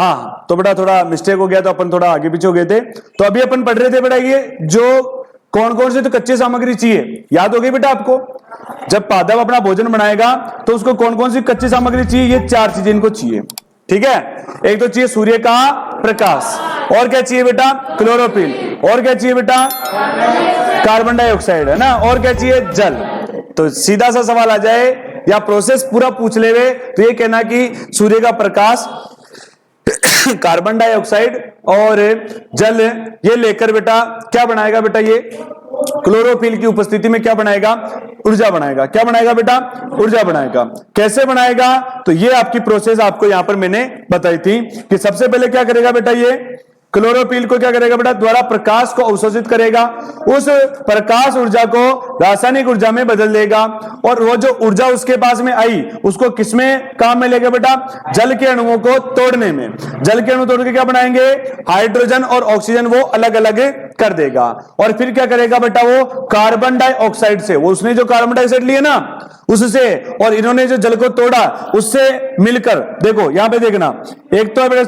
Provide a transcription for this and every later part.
हाँ, तो बेटा थोड़ा मिस्टेक हो गया, तो अपन थोड़ा आगे पीछे हो गए थे। तो अभी अपन पढ़ रहे थे बेटा ये जो कौन कौन से तो कच्ची सामग्री चाहिए, याद हो गई बेटा आपको? जब पादप अपना भोजन बनाएगा तो उसको कौन कौन सी कच्ची सामग्री चाहिए? ये 4 चीजें इनको चाहिए, ठीक है। एक तो चाहिए सूर्य का प्रकाश, और क्या चाहिए बेटा? क्लोरोफिल, और क्या चाहिए बेटा? कार्बन डाइऑक्साइड, है ना, और क्या चाहिए? जल। तो सीधा सा सवाल आ जाए या प्रोसेस पूरा पूछ ले वे तो ये कहना कि सूर्य का प्रकाश, कार्बन डाइऑक्साइड और जल, ये लेकर बेटा क्या बनाएगा बेटा? ये क्लोरोफिल की उपस्थिति में क्या बनाएगा? ऊर्जा बनाएगा। क्या बनाएगा बेटा? ऊर्जा बनाएगा। कैसे बनाएगा? तो ये आपकी प्रोसेस आपको यहां पर मैंने बताई थी कि सबसे पहले क्या करेगा बेटा? ये क्लोरोफिल को क्या करेगा बेटा? द्वारा प्रकाश को अवशोषित करेगा, उस प्रकाश ऊर्जा को रासायनिक ऊर्जा में बदल देगा, और वो जो ऊर्जा उसके पास में आई उसको किसमें काम में लेगा बेटा? जल के अणुओं को तोड़ने में। जल के अणु तोड़ के क्या बनाएंगे? हाइड्रोजन और ऑक्सीजन वो अलग अलग कर देगा। और फिर क्या करेगा बेटा? वो कार्बन डाइऑक्साइड से, वो उसने जो कार्बन डाइऑक्साइड लिया ना उससे, और इन्होंने जो जल को तोड़ा उससे मिलकर, देखो यहां पे देखना, एक तो है बेटा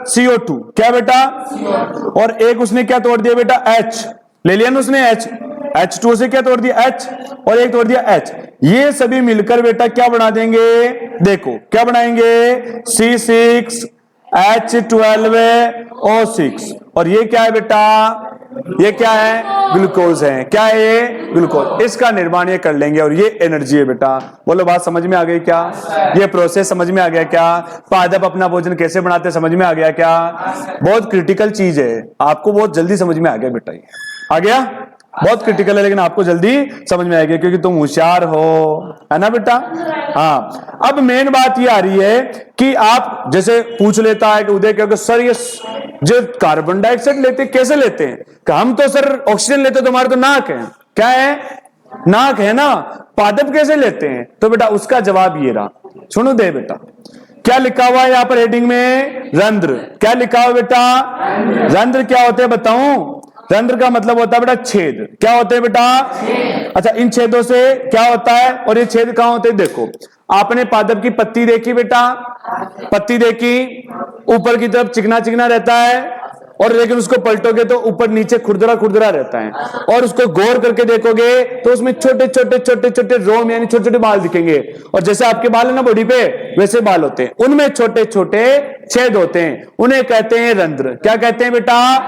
CO2, क्या बेटा? और एक उसने क्या तोड़ दिया बेटा? H ले लिया ना उसने, H2O से क्या तोड़ दिया? H, और एक तोड़ दिया H। ये सभी मिलकर बेटा क्या बना देंगे? देखो क्या बनाएंगे? C6H12O6। और ये क्या है बेटा? ये क्या है? ग्लूकोज है। क्या है ये? ग्लूकोज। इसका निर्माण ये कर लेंगे और ये एनर्जी है बेटा। बोलो बात समझ में आ गई क्या? ये प्रोसेस समझ में आ गया क्या? पादप अपना भोजन कैसे बनाते समझ में आ गया क्या? बहुत क्रिटिकल चीज है, आपको बहुत जल्दी समझ में आ गया बेटा। ये आ गया? बहुत क्रिटिकल है लेकिन आपको जल्दी समझ में आएगी क्योंकि तुम होशियार हो, है ना बेटा? हाँ, अब मेन बात ये आ रही है कि आप जैसे पूछ लेता है कि उदय क्योंकि सर ये जो कार्बन डाइऑक्साइड लेते कैसे लेते हैं? कि हम तो सर ऑक्सीजन लेते तो हमारे तो नाक है। क्या है? नाक है ना। पादप कैसे लेते हैं? तो बेटा उसका जवाब ये रहा, सुनो दे बेटा। क्या लिखा हुआ है यहाँ पर हेडिंग में? रंध्र। क्या लिखा हुआ बेटा? रंध्र क्या होते हैं बताऊं? रंध्र का मतलब होता है बेटा छेद। क्या होते हैं बेटा? अच्छा, इन छेदों से क्या होता है और ये छेद कहां होते हैं? देखो, आपने पादप की पत्ती देखी बेटा? पत्ती देखी, ऊपर की तरफ चिकना चिकना रहता है, और लेकिन उसको पलटोगे तो ऊपर नीचे खुरदरा खुरदरा रहता है, और उसको गौर करके देखोगे तो उसमें छोटे छोटे छोटे छोटे रोम यानी छोटे छोटे बाल दिखेंगे, और जैसे आपके बाल है ना बॉडी पे वैसे बाल होते हैं, उनमें छोटे छोटे छेद होते हैं, उन्हें कहते हैं रंध्र। क्या कहते हैं बेटा?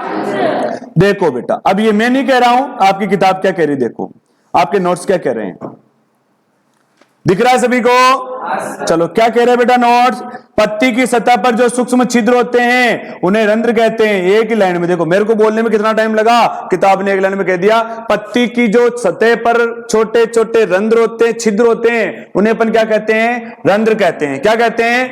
देखो बेटा, अब ये मैं नहीं कह रहा हूं, आपकी किताब क्या कह रही, देखो आपके नोट्स क्या कह रहे हैं, दिख रहा है सभी को? चलो क्या कह रहे हैं बेटा नोट्स? पत्ती की सतह पर जो सूक्ष्म छिद्र होते हैं उन्हें रंध्र कहते हैं। एक ही लाइन में देखो, मेरे को बोलने में कितना टाइम लगा, किताब ने एक लाइन में कह दिया। पत्ती की जो सतह पर छोटे छोटे रंध्र होते हैं, छिद्र होते हैं, उन्हें अपन क्या कहते हैं? रंध्र कहते हैं। क्या कहते हैं?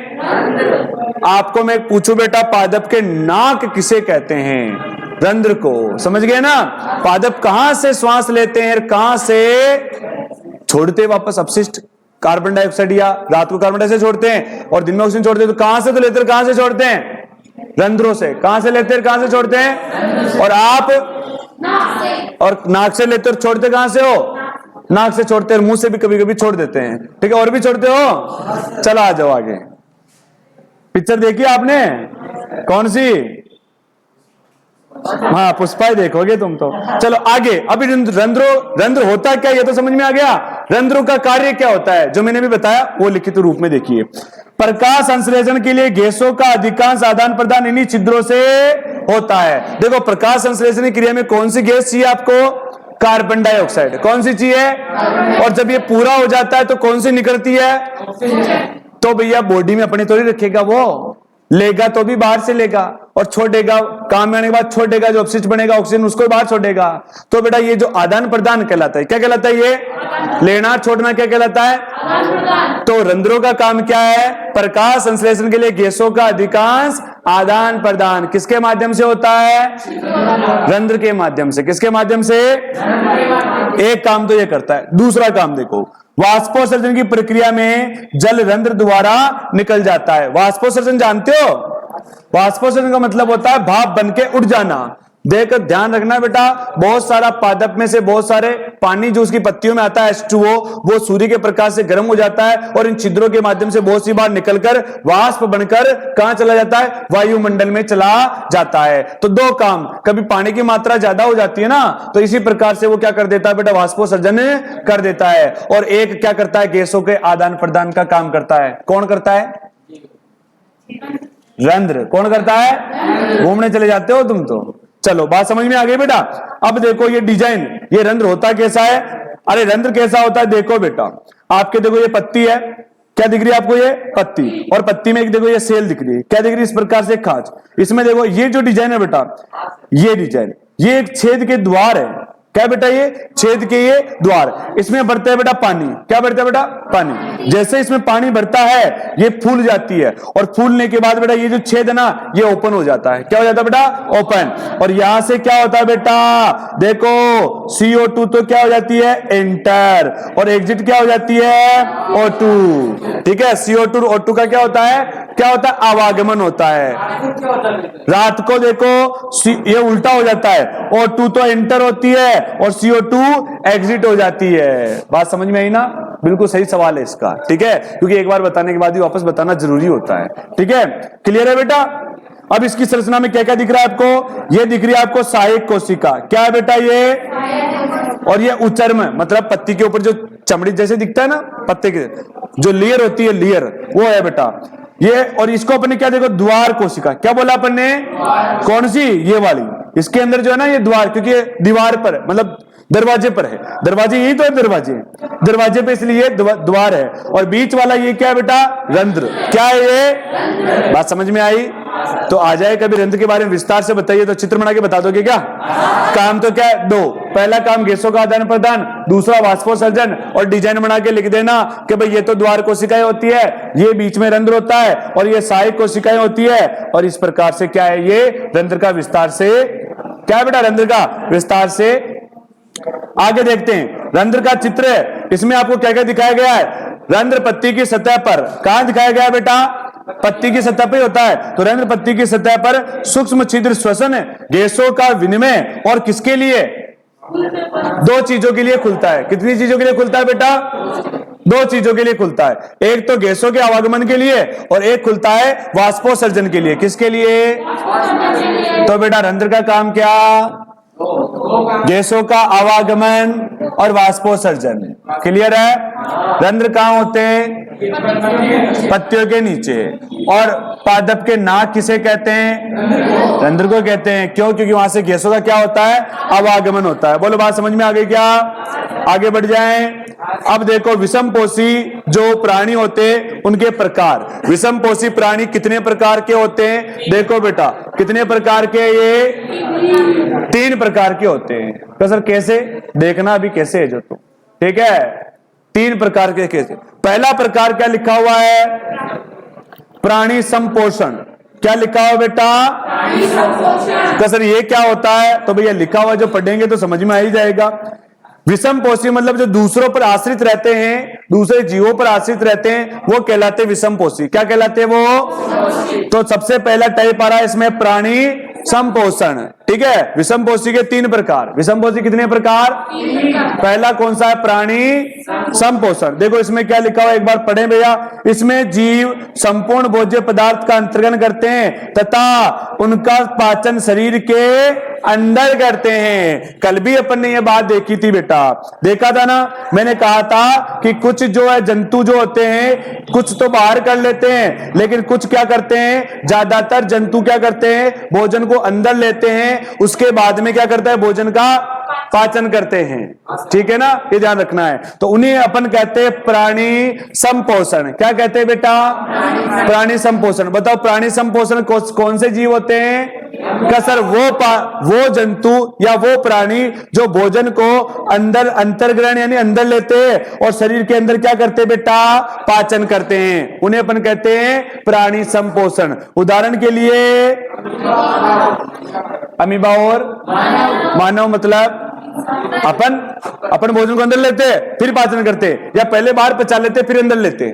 आपको मैं पूछूं बेटा, पादप के नाक किसे कहते हैं? रंध्र को। समझ गए ना? पादप कहां से श्वास लेते हैं और कहां से छोड़ते वापस अपशिष्ट कार्बन डाइऑक्साइड, या रात को कार्बन डाइऑक्साइड छोड़ते हैं और दिन में ऑक्सीजन छोड़ते हैं, तो कहां से तो लेते हैं, कहां से छोड़ते हैं? रंध्रों से। कहां से लेते हैं, कहां से छोड़ते हैं? और आप और नाक से लेते और छोड़ते कहां से हो? नाक से छोड़ते, और मुंह से भी कभी कभी छोड़ देते हैं, ठीक है? और भी छोड़ते हो? चलो आ जाओ आगे। पिक्चर देखी आपने? कौन सी? हाँ, पुष्पा ही देखोगे तुम तो। चलो आगे। अभी रंध्र होता क्या ये तो समझ में आ गया। रंध्रों का कार्य क्या होता है जो मैंने भी बताया वो लिखित रूप में देखिए। प्रकाश संश्लेषण के लिए गैसों का अधिकांश आदान प्रदान इन्हीं छिद्रों से होता है। देखो, प्रकाश संश्लेषण की क्रिया में कौन सी गैस चाहिए आपको? Carbon dioxide. कौन सी चाहिए? और जब ये पूरा हो जाता है तो कौन सी निकलती है? तो भैया बॉडी में अपने तो नहीं रखेगा, वो लेगा तो भी बाहर से लेगा और छोड़ेगा, काम में आने के बाद छोड़ेगा, जो अपशिष्ट बनेगा ऑक्सीजन उसको बाहर छोड़ेगा। तो बेटा ये जो आदान प्रदान कहलाता है, क्या कहलाता है? ये लेना छोड़ना क्या कहलाता है? तो रंध्रों का काम क्या है? प्रकाश संश्लेषण के लिए गैसों का अधिकांश आदान प्रदान किसके माध्यम से होता है? रंध्र के माध्यम से। किसके माध्यम से? एक काम तो ये करता है। दूसरा काम देखो, वाष्पोत्सर्जन की प्रक्रिया में जल रंध्र द्वारा निकल जाता है। वाष्पोत्सर्जन जानते हो? वाष्पोत्सर्जन का मतलब होता है भाप बनके उड़ जाना। देख ध्यान रखना बेटा, बहुत सारा पादप में से बहुत सारे पानी जो उसकी पत्तियों में आता है H2O, वो सूर्य के प्रकाश से गर्म हो जाता है और इन छिद्रों के माध्यम से बहुत सी बार निकलकर वाष्प बनकर कहां चला जाता है, वायुमंडल में चला जाता है। तो दो काम, कभी पानी की मात्रा ज्यादा हो जाती है ना, तो इसी प्रकार से वो क्या कर देता है बेटा, वाष्पोत्सर्जन कर देता है। और एक क्या करता है, गैसों के आदान प्रदान का काम करता है। कौन करता है? रंध्र। कौन करता है? घूमने चले जाते हो तुम तो। चलो बात समझ में आ गई बेटा। अब देखो ये डिजाइन, ये रंध्र होता कैसा है? अरे रंध्र कैसा होता है देखो बेटा, आपके देखो ये पत्ती है, क्या दिख रही है आपको? ये पत्ती, और पत्ती में एक देखो ये सेल दिख रही है, क्या दिख रही है? इस प्रकार से खाज। इसमें देखो ये जो डिजाइन है बेटा, ये डिजाइन, ये एक छेद के द्वार है। क्या बेटा? ये छेद के ये द्वार, इसमें बढ़ता है बेटा पानी। क्या बढ़ता है बेटा? पानी। जैसे इसमें पानी बढ़ता है ये फूल जाती है, और फूलने के बाद बेटा ये जो छेद है ना, ये ओपन हो जाता है। क्या हो जाता है बेटा? ओपन। और यहां से क्या होता है बेटा, देखो CO2 तो क्या हो जाती है? एंटर। और एग्जिट क्या हो जाती है? O2। ठीक है, CO2 और O2 का क्या होता है? क्या होता है? आवागमन होता है। रात को देखो ये उल्टा हो जाता है, O2 तो एंटर होती है और CO2 एग्जिट हो जाती है। बात समझ में आई ना? बिल्कुल सही सवाल है इसका। ठीक है, क्योंकि एक बार बताने के बाद ही वापस बताना जरूरी होता है। ठीक है, क्लियर है बेटा? अब इसकी संरचना में क्या क्या दिख रहा है आपको? ये दिख रही है आपको सहायक कोशिका। क्या है बेटा ये? और ये उचर्म, मतलब पत्ती के ऊपर जो चमड़ी जैसे दिखता है ना, पत्ते के जो लेयर होती है, लेयर, वो है बेटा ये। और इसको अपने क्या देखो, द्वार कोशिका। क्या बोला अपन ने? कौन सी? ये वाली। इसके अंदर जो है ना ये द्वार, क्योंकि दीवार पर मतलब दरवाजे पर है, दरवाजे यही तो है, दरवाजे पे इसलिए द्वार है। और बीच वाला ये क्या है बेटा? रंध्र। क्या है ये? बात समझ में आई? तो आ जाए कभी रंध्र के बारे में विस्तार से बताइए, तो चित्र बना के बता दोगे क्या? काम तो क्या है? दो। पहला काम गैसों का आदान प्रदान, दूसरा वाष्पोत्सर्जन। और डिजाइन बना के लिख देना कि भाई ये तो द्वार कोशिकाएं होती है, ये बीच में रंध्र होता है, और ये सहायक कोशिकाएं होती है। और इस प्रकार से क्या है, ये रंध्र का विस्तार से, क्या है बेटा? रंध्र का विस्तार से। आगे देखते हैं रंध्र का चित्र है, इसमें आपको क्या क्या दिखाया गया है? रंध्र पत्ती की सतह पर। कहां दिखाया गया है बेटा? पत्ती की सतह पर होता है। तो रंध्र पत्ती की सतह पर सूक्ष्म छिद्र श्वसन, गैसों का विनिमय, और किसके लिए? दो चीजों के लिए खुलता है। कितनी चीजों के लिए खुलता है बेटा? दो चीजों के लिए खुलता है। एक तो गैसों के आवागमन के लिए, और एक खुलता है वाष्पोत्सर्जन के लिए। किसके लिए? तो बेटा रंध्र का काम क्या? गैसों का आवागमन और वाष्पोत्सर्जन। क्लियर है? रंध्र कहां होते हैं? पत्तियों के नीचे। और पादप के नाक किसे कहते हैं? रंध्र को कहते हैं। क्यों? क्योंकि वहां से गैसों का क्या होता है? आवागमन होता है। बोलो बात समझ में आ गई क्या? आगे बढ़ जाएं। अब देखो विषमपोषी जो प्राणी होते हैं उनके प्रकार। विषमपोषी प्राणी कितने प्रकार के होते हैं? देखो बेटा कितने प्रकार के? ये 3 प्रकार के होते हैं। तो सर कैसे? देखना अभी कैसे है जो तुम। ठीक है, 3 प्रकार के कैसे। पहला प्रकार क्या लिखा हुआ है? प्राणी संपोषण। क्या लिखा हुआ बेटा? तो सर ये क्या होता है? तो भैया लिखा हुआ जो पढ़ेंगे तो समझ में आ ही जाएगा। विषमपोषी मतलब जो दूसरों पर आश्रित रहते हैं, दूसरे जीवों पर आश्रित रहते हैं, वो कहलाते हैं विषमपोषी। क्या कहलाते हैं वो? तो सबसे पहला टाइप आ रहा है इसमें प्राणी संपोषण। ठीक है, विषमपोषी के 3 प्रकार। विषमपोषी कितने प्रकार? पहला कौन सा है? प्राणी संपोषण। देखो इसमें क्या लिखा हुआ है, एक बार पढ़ें भैया। इसमें जीव संपूर्ण भोज्य पदार्थ का अंतर्गत करते हैं तथा उनका पाचन शरीर के अंदर करते हैं। कल भी अपन ने ये बात देखी थी बेटा, देखा था ना? मैंने कहा था कि कुछ जो है जंतु जो होते हैं, कुछ तो बाहर कर लेते हैं, लेकिन कुछ क्या करते हैं? ज्यादातर जंतु क्या करते हैं? भोजन को अंदर लेते हैं, उसके बाद में क्या करता है? भोजन का पाचन करते हैं। ठीक है ना, ये ध्यान रखना है। तो उन्हें अपन कहते हैं प्राणी संपोषण। क्या कहते हैं बेटा? प्राणी संपोषण। बताओ प्राणी संपोषण कौन से जीव होते हैं? क्या सर? वो जंतु या वो प्राणी जो भोजन को अंदर अंतर्ग्रहण यानी अंदर लेते हैं और शरीर के अंदर क्या करते हैं बेटा? पाचन करते हैं। उन्हें अपन कहते हैं प्राणी संपोषण। उदाहरण के लिए अमीबा और मानव मतलब अपन अपन भोजन को अंदर लेते फिर पाचन करते, या पहले बाहर पचा लेते फिर अंदर लेते?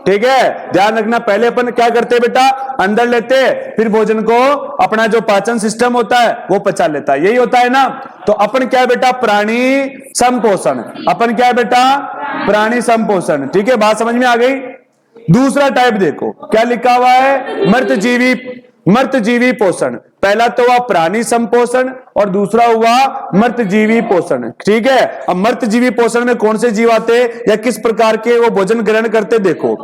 ठीक है, ध्यान रखना, पहले अपन क्या करते बेटा, अंदर लेते, फिर भोजन को अपना जो पाचन सिस्टम होता है वो पचा लेता है, यही होता है ना। तो अपन क्या है बेटा, प्राणी संपोषण, अपन क्या है बेटा, प्राणी संपोषण। ठीक है, बात समझ में आ गई। दूसरा टाइप देखो क्या लिखा हुआ है, मृत जीवी पोषण। पहला तो हुआ प्राणी संपोषण और दूसरा हुआ मृत जीवी पोषण। ठीक है, अब मृत जीवी पोषण में कौन से जीव आते या किस प्रकार के वो भोजन ग्रहण करते, देखो।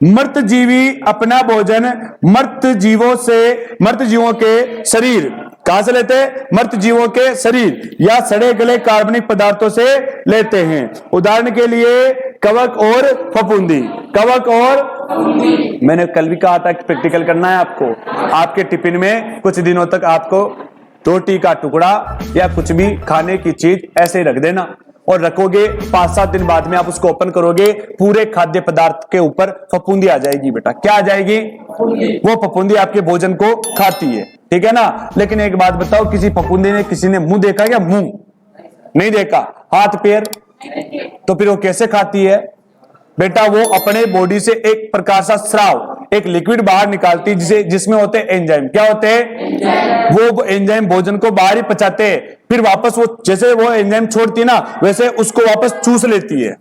मृत जीवी अपना भोजन मृत जीवों के शरीर, कहां से लेते हैं, मृत जीवों के शरीर या सड़े गले कार्बनिक पदार्थों से लेते हैं। उदाहरण के लिए कवक और फफूंदी। कवक और मैंने कल भी कहा था कि प्रैक्टिकल करना है आपको, आपके टिफिन में कुछ दिनों तक आपको रोटी का टुकड़ा या कुछ भी खाने की चीज ऐसे ही रख देना और रखोगे, 5-7 दिन बाद में आप उसको ओपन करोगे, पूरे खाद्य पदार्थ के ऊपर फफूंदी आ जाएगी बेटा। क्या आ जाएगी, वो फफूंदी आपके भोजन को खाती है। ठीक है ना। लेकिन एक बात बताओ, किसी फफूंदी ने किसी ने मुंह देखा क्या, मुंह नहीं देखा, हाथ पैर, तो फिर वो कैसे खाती है बेटा, वो अपने बॉडी से एक प्रकार का स्राव, एक लिक्विड बाहर निकालती है जिसमें होते हैं एंजाइम। क्या होते हैं, वो एंजाइम भोजन को बाहर ही पचाते हैं, फिर वापस वो जैसे वो एंजाइम छोड़ती है ना वैसे उसको वापस चूस लेती है।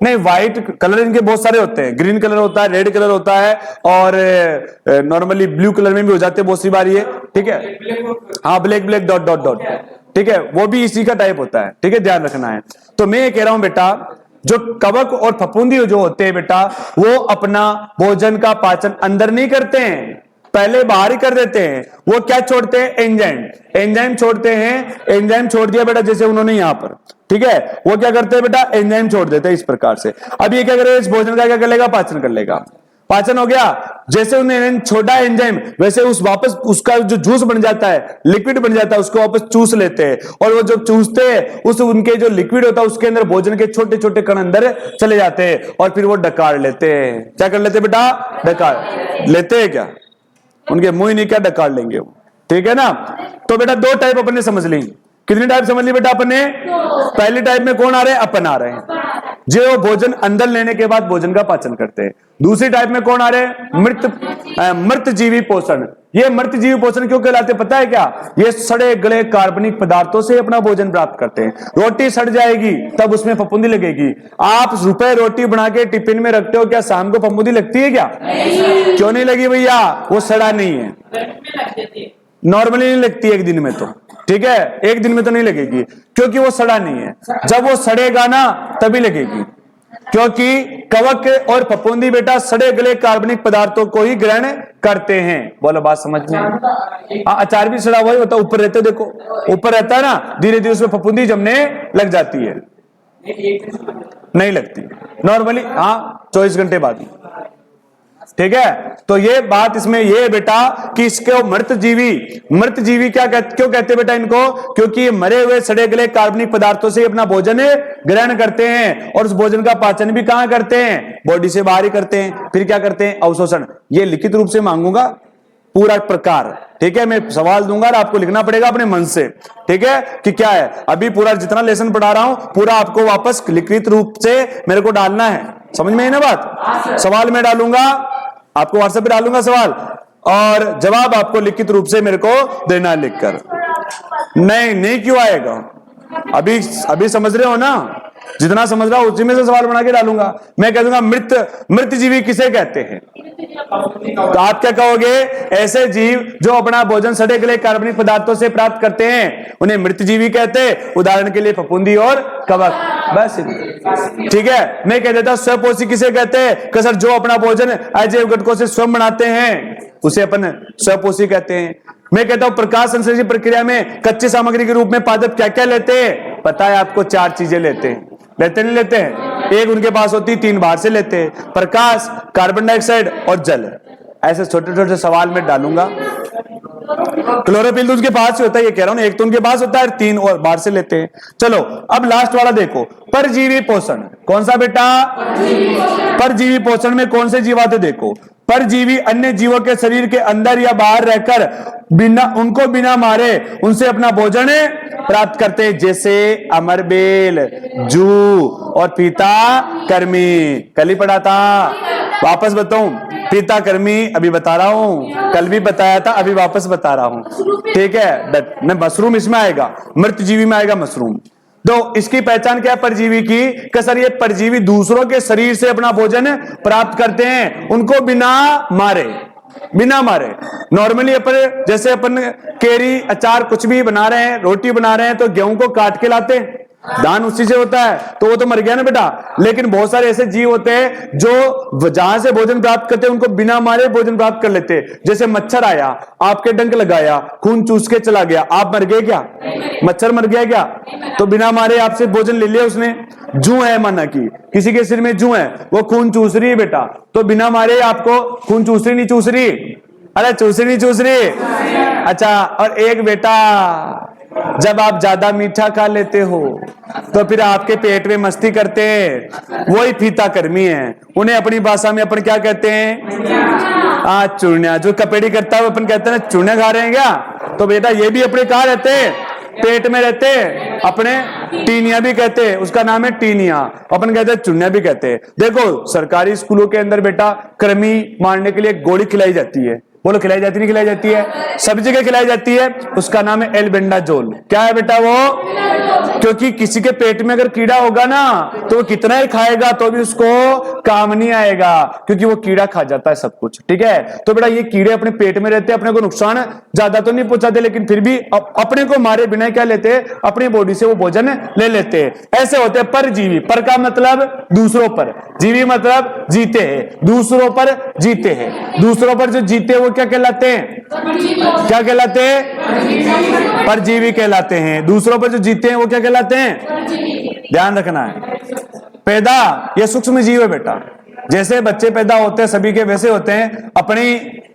नहीं, व्हाइट कलर इनके बहुत सारे होते हैं, ग्रीन कलर होता है, रेड कलर होता है और नॉर्मली ब्लू कलर में भी हो जाते हैं बहुत सी बार ये। ठीक है, हाँ, ब्लैक डॉट डॉट डॉट। ठीक है, वो भी इसी का टाइप होता है। ठीक है, ध्यान रखना है। तो मैं ये कह रहा हूं बेटा, जो कवक और फफूंदी जो होते हैं बेटा, वो अपना भोजन का पाचन अंदर नहीं करते हैं, पहले बाहर ही कर देते हैं। वो क्या छोड़ते हैं, एंजाइम छोड़ते हैं। एंजाइम छोड़ दिया बेटा, जैसे उन्होंने यहां पर। ठीक है, वो क्या करते हैं बेटा, एंजाइम छोड़ देते हैं इस प्रकार से। अब ये क्या करेगा, इस भोजन का क्या कर लेगा, पाचन कर लेगा। पाचन हो गया, जैसे उन्हें छोटा एंजाइम वैसे उस वापस उसका जो जूस बन जाता है, लिक्विड बन जाता है, उसको वापस चूस लेते हैं। और वो जब चूसते हैं उस उनके जो लिक्विड होता है उसके अंदर भोजन के छोटे छोटे कण अंदर चले जाते हैं और फिर वो डकार लेते हैं। क्या कर लेते बेटा, डकार लेते हैं। क्या उनके मुंह ही नहीं, क्या डकार लेंगे वो। ठीक है ना। तो बेटा 2 टाइप अपन ने समझ ली। कितनी टाइप समझ ली बेटा अपन ने, पहली टाइप में कौन आ रहे हैं, अपन आ रहे हैं जो भोजन अंदर लेने के बाद भोजन का पाचन करते हैं। दूसरी टाइप में कौन आ रहे हैं, मृत जीवी पोषण। ये मृत जीवी पोषण क्यों कहलाते पता है क्या, ये सड़े गले कार्बनिक पदार्थों से अपना भोजन प्राप्त करते हैं। रोटी सड़ जाएगी तब उसमें फफूंदी लगेगी। आप रुपए रोटी बना के टिफिन में रखते हो, क्या शाम को फफूंदी लगती है क्या, क्यों नहीं लगी भैया, वो सड़ा नहीं है। नॉर्मली नहीं लगती एक दिन में तो, ठीक है, एक दिन में तो नहीं लगेगी क्योंकि वो सड़ा नहीं है। जब वो सड़ेगा ना तभी लगेगी, क्योंकि कवक और फफूंदी बेटा सड़े गले कार्बनिक पदार्थों को ही ग्रहण करते हैं। बोलो बात समझ में। अचार भी सड़ा हुआ ही होता है, ऊपर रहते, देखो ऊपर रहता है ना, धीरे धीरे उसमें फफूंदी जमने लग जाती है। नहीं लगती नॉर्मली, हाँ 24 घंटे बाद। ठीक है, तो ये बात इसमें ये है बेटा कि इसको मृत जीवी क्या क्यों कहते हैं बेटा इनको, क्योंकि ये मरे हुए सड़े गले कार्बनिक पदार्थों से अपना भोजन ग्रहण करते हैं और उस भोजन का पाचन भी कहां करते हैं, बॉडी से बाहर ही करते हैं। फिर क्या करते हैं, अवशोषण। ये लिखित रूप से मांगूंगा पूरा प्रकार, ठीक है, मैं सवाल दूंगा और आपको लिखना पड़ेगा अपने मन से, ठीक है, कि क्या है। अभी पूरा जितना लेसन पढ़ा रहा हूं पूरा आपको वापस लिखित रूप से मेरे को डालना है। समझ में आई ना बात। सवाल मैं डालूंगा, आपको व्हाट्सएप पे डालूंगा सवाल, और जवाब आपको लिखित रूप से मेरे को देना है लिखकर। नहीं क्यों आएगा, अभी समझ रहे हो ना, जितना समझ रहा हूं उसी में से सवाल बना के डालूंगा। मैं कह दूंगा मृत जीवी किसे कहते हैं, तो आप क्या कहोगे, ऐसे जीव जो अपना भोजन सड़े गले कार्बनिक पदार्थों से प्राप्त करते हैं उन्हें मृत जीवी कहते हैं। उदाहरण के लिए फफूंदी और कवक, बस ठीक है। मैं कह देता हूं स्वपोषी किसे कहते हैं, कि सर जो अपना भोजन अजैव घटकों से स्वयं बनाते हैं उसे अपन स्वपोषी कहते हैं। मैं कहता हूं प्रकाश संश्लेषण प्रक्रिया में कच्ची सामग्री के रूप में पादप क्या क्या लेते हैं, पता है आपको, 4 चीजें लेते हैं। लेते नहीं लेते हैं, एक उनके पास होती, 3 बाहर से लेते हैं, प्रकाश, कार्बन डाइऑक्साइड और जल। ऐसे छोटे छोटे सवाल में डालूंगा। क्लोरोफिल तो उसके पास ही होता है, ये कह रहा हूं, एक तो उनके पास होता है, 3 और बाहर से लेते हैं। चलो अब लास्ट वाला देखो, परजीवी पोषण। कौन सा बेटा, परजीवी पोषण में कौन से जीव आते देखो। परजीवी अन्य जीवों के शरीर के अंदर या बाहर रहकर उनको बिना मारे उनसे अपना भोजन प्राप्त करते हैं, जैसे अमरबेल, जू और पीता कर्मी। कल ही पढ़ा था, वापस बताऊं? पीता कर्मी अभी बता रहा हूं, कल भी बताया था, अभी वापस बता रहा हूं। ठीक है, मशरूम इसमें आएगा, मृत जीवी में आएगा मशरूम। तो इसकी पहचान क्या है परजीवी की? कि सर ये परजीवी दूसरों के शरीर से अपना भोजन प्राप्त करते हैं, उनको बिना मारे। बिना मारे नॉर्मली अपन जैसे अपन केरी, अचार कुछ भी बना रहे हैं, रोटी बना रहे हैं, तो गेहूं को काट के लाते हैं, दान उसी से होता है, तो वो तो मर गया ना बेटा। लेकिन बहुत सारे ऐसे जीव होते हैं जो जहां से भोजन प्राप्त करते हैं उनको बिना मारे भोजन प्राप्त कर लेते हैं। जैसे मच्छर आया, आपके डंक लगाया, खून चूस के चला गया, आप मर गए क्या? मच्छर मर गया क्या? तो बिना मारे आपसे भोजन ले लिया उसने। जू है, माना कि किसी के सिर में जू है, वो खून चूस रही है बेटा, तो बिना मारे आपको खून चूस रही नहीं चूस रही? अरे चूस रही नहीं चूस रही? अच्छा, और एक बेटा जब आप ज्यादा मीठा खा लेते हो तो फिर आपके पेट में मस्ती करते हैं, वही फीता कर्मी है। उन्हें अपनी भाषा में अपन क्या कहते हैं? चूर्णिया। जो कपेड़ी करता है अपन कहते हैं चूर्णिया खा रहे हैं क्या? तो बेटा ये भी अपने कहाँ रहते हैं? पेट में रहते हैं, अपने टीनिया भी कहते हैं, उसका नाम है टीनिया, अपन कहते हैं चूर्णिया भी कहते हैं। देखो सरकारी स्कूलों के अंदर बेटा कृमि मारने के लिए गोली खिलाई जाती है, बोलो खिलाई जाती नहीं खिलाई जाती है? सब जगह खिलाई जाती है, उसका नाम है एल्बेंडाजोल। क्या है बेटा वो? क्योंकि किसी के पेट में अगर कीड़ा होगा ना तो वो कितना ही खाएगा तो भी उसको काम नहीं आएगा, क्योंकि वो कीड़ा खा जाता है सब कुछ। ठीक है, तो बेटा ये कीड़े अपने पेट में रहते हैं, अपने को नुकसान ज्यादा तो नहीं पहुंचाते, लेकिन फिर भी अपने को मारे बिना क्या लेते हैं? अपनी बॉडी से वो भोजन ले लेते हैं। ऐसे होते हैं परजीवी। पर का मतलब दूसरों पर, जीवी मतलब जीते हैं, दूसरों पर जीते हैं। दूसरों पर जो जीते हैं वो क्या कहलाते हैं? क्या कहलाते हैं? परजीवी कहलाते हैं। दूसरों पर जो जीते हैं वो क्या कहलाते हैं? ध्यान रखना है। पैदा ये सूक्ष्म जीव है बेटा, जैसे बच्चे पैदा होते हैं सभी के वैसे होते हैं, अपने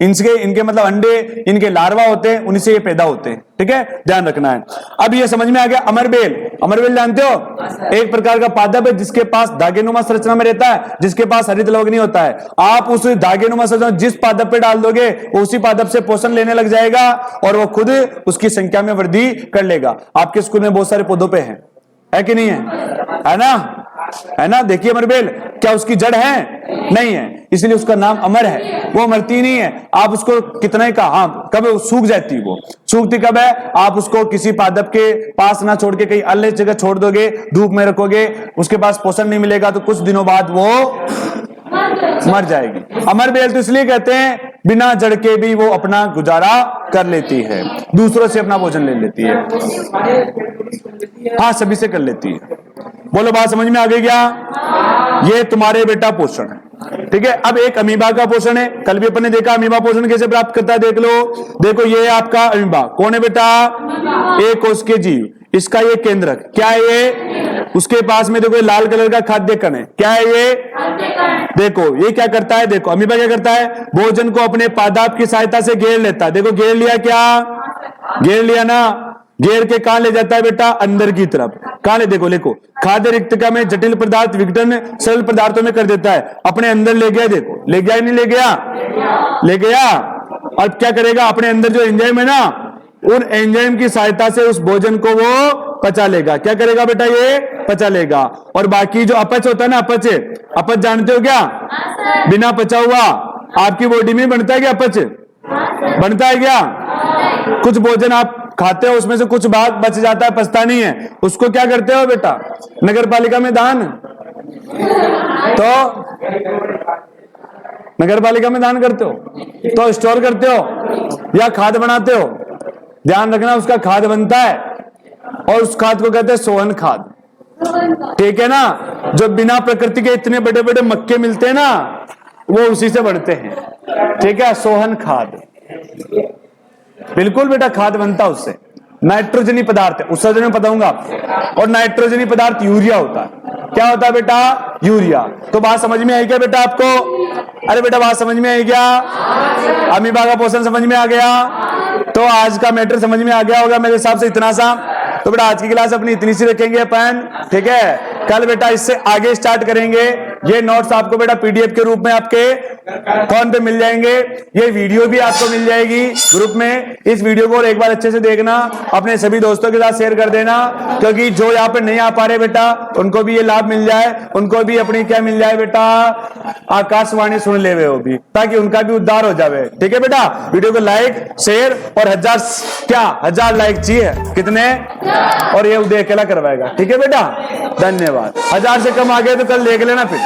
इनके मतलब अंडे, इनके लार्वा होते हैं, उन्हीं से ये पैदा होते हैं। ठीक है, ध्यान रखना है। अब ये समझ में आ गया। अमरबेल, अमरबेल जानते हो? एक प्रकार का पादप है जिसके पास धागेनुमा संरचना में रहता है, जिसके पास हरित लवक नहीं होता है। आप उस धागेनुमा संरचना जिस पादप पे डाल दोगे वो उसी पादप से पोषण लेने लग जाएगा और वो खुद उसकी संख्या में वृद्धि कर लेगा। आपके स्कूल में बहुत सारे पौधों पे है कि नहीं है? है ना? है ना? देखिए अमरबेल, क्या उसकी जड़ है? नहीं है, इसलिए उसका नाम अमर है। वो मरती नहीं है, आप उसको कितना ही कहा, कब सूख जाती है, वो सूखती कब है? आप उसको किसी पादप के पास ना छोड़ के कहीं अलग जगह छोड़ दोगे, धूप में रखोगे, उसके पास पोषण नहीं मिलेगा तो कुछ दिनों बाद वो मर जाएगी। अमरबेल तो इसलिए कहते हैं बिना जड़ के भी वो अपना गुजारा कर लेती है, दूसरों से अपना भोजन ले लेती है। हाँ, सभी से कर लेती है। बोलो बात समझ में आ गई क्या? ये तुम्हारे बेटा पोषण है। ठीक है, अब एक अमीबा का पोषण है। कल भी अपन ने देखा अमीबा पोषण कैसे प्राप्त करता है, देख लो। देखो ये आपका अमीबा कौन है बेटा? एक कोश के जीव, इसका ये केंद्रक क्या है? ये उसके पास में देखो लाल कलर का खाद्य कण है, क्या है ये? देखो ये क्या करता है, देखो अमीबा क्या करता है? भोजन को अपने पादप की सहायता से घेर लेता है। देखो घेर लिया, क्या घेर लिया ना? घेर के कहां ले जाता है बेटा? अंदर की तरफ। कहां ले? देखो देखो, खाद्य रिक्तका में जटिल पदार्थ विघटन सरल पदार्थों में कर देता है, अपने अंदर ले गया। देखो ले गया नहीं ले गया? ले गया। और क्या करेगा? अपने अंदर जो एंजाइम है ना, उन एंजाइम की सहायता से उस भोजन को वो पचा लेगा। क्या करेगा बेटा? ये पचा लेगा। और बाकी जो अपच होता है ना, अपच, अपच जानते हो क्या? बिना पचा हुआ आपकी बॉडी में बनता है क्या अपच? बनता है क्या? कुछ भोजन आप खाते हो उसमें से कुछ भाग बच जाता है, पचता नहीं है, उसको क्या करते हो बेटा? नगर पालिका में दान, तो नगर पालिका में दान करते हो, तो स्टोर करते हो या खाद बनाते हो। ध्यान रखना, उसका खाद बनता है और उस खाद को कहते हैं सोहन खाद। ठीक है ना? जो बिना प्रकृति के इतने बड़े बड़े मक्के मिलते हैं ना, वो उसी से बढ़ते हैं। ठीक है, सोहन खाद। बिल्कुल बेटा, खाद बनता है उससे। नाइट्रोजनी पदार्थ है, उससे मैं बताऊंगा आपको। और नाइट्रोजनी पदार्थ यूरिया होता है। क्या होता है बेटा? यूरिया। तो बात समझ में आई क्या बेटा आपको? अरे बेटा बात समझ में आई क्या? अमीबा का पोषण समझ में आ गया? तो आज का मैटर समझ में आ गया होगा मेरे हिसाब से, इतना सा। तो बेटा आज की क्लास अपनी इतनी सी रखेंगे अपन। ठीक है, कल बेटा इससे आगे स्टार्ट करेंगे। ये नोट्स आपको बेटा पीडीएफ के रूप में आपके फोन पे मिल जाएंगे। ये वीडियो भी आपको मिल जाएगी ग्रुप में। इस वीडियो को और एक बार अच्छे से देखना, अपने सभी दोस्तों के साथ शेयर कर देना, क्योंकि जो यहाँ पे नहीं आ पा रहे बेटा उनको भी ये लाभ मिल जाए, उनको भी अपनी क्या मिल जाए बेटा, आकाशवाणी सुन ले वो भी, ताकि उनका भी उद्धार हो जाए। ठीक है बेटा, वीडियो को लाइक शेयर और 1000 लाइक चाहिए, कितने, और ये उदय अकेला करवाएगा। ठीक है बेटा, धन्यवाद। 1000 से कम आ गए तो कल देख लेना फिर।